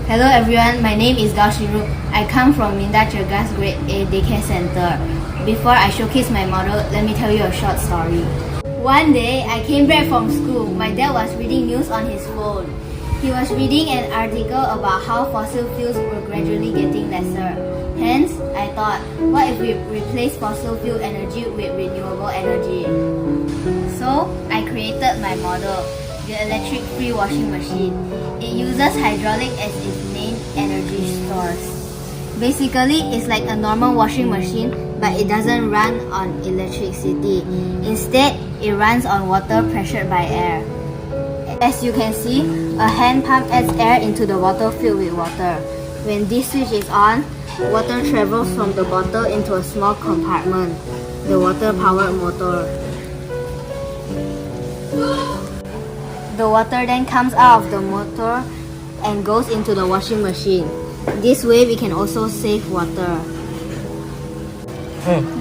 Hello everyone, my name is Gaushiru. I come from Minda Cergas Grade A Daycare Center. Before I showcase my model, let me tell you a short story. One day, I came back from school. My dad was reading news on his phone. He was reading an article about how fossil fuels were gradually getting lesser. Hence, I thought, what if we replace fossil fuel energy with renewable energy? So, I created my model, the electric-free washing machine. It uses hydraulic as its main energy source. Basically, it's like a normal washing machine, but it doesn't run on electricity. Instead, it runs on water pressured by air. As you can see, a hand pump adds air into the bottle filled with water. When this switch is on, water travels from the bottle into a small compartment, the water-powered motor. The water then comes out of the motor and goes into the washing machine. This way we can also save water.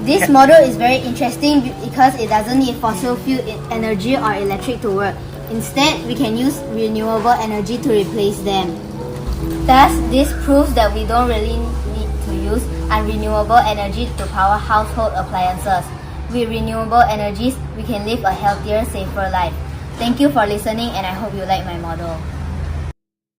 This model is very interesting because it doesn't need fossil fuel energy or electric to work. Instead, we can use renewable energy to replace them. Thus, this proves that we don't really need to use unrenewable energy to power household appliances. With renewable energies, we can live a healthier, safer life. Thank you for listening and I hope you like my model.